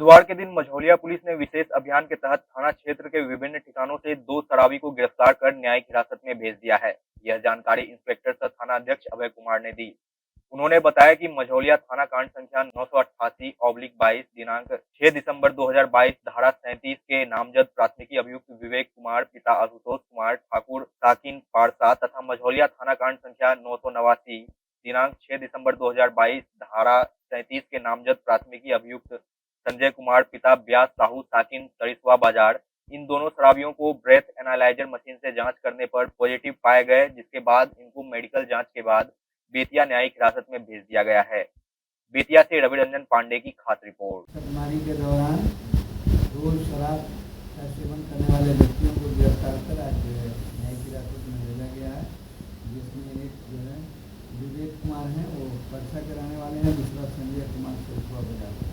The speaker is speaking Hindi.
बुधवार के दिन मझौलिया पुलिस ने विशेष अभियान के तहत थाना क्षेत्र के विभिन्न ठिकानों से 2 शराबी को गिरफ्तार कर न्यायिक हिरासत में भेज दिया है। यह जानकारी इंस्पेक्टर सह थाना अध्यक्ष अभय कुमार ने दी। उन्होंने बताया कि मझौलिया थाना कांड संख्या 988/22 दिनांक 6 दिसंबर 2022 धारा 37 के नामजद प्राथमिकी अभियुक्त विवेक कुमार पिता आशुतोष कुमार ठाकुर साकिन पारसा तथा मझौलिया थाना कांड संख्या 989 दिनांक 6 दिसंबर 2022 धारा 37 के नामजद प्राथमिकी अभियुक्त संजय कुमार पिता ब्यास साहू साकिन सरिसवा बाजार, इन दोनों शराबियों को ब्रेथ एनालाइजर मशीन से जांच करने पर पॉजिटिव पाए गए, जिसके बाद इनको मेडिकल जांच के बाद बेतिया न्यायिक हिरासत में भेज दिया गया है। बेतिया से रवि रंजन पांडे की खास रिपोर्ट। छापेमारी के दौरान 2 शराब का सेवन करने वाले व्यक्तियों को गिरफ्तार कर आज न्यायिक हिरासत में भेजा गया है, जिसमें एक जो है विवेक कुमार हैं, वो परसा के रहने वाले हैं, दूसरा संजय कुमार सरिसवा बाजार।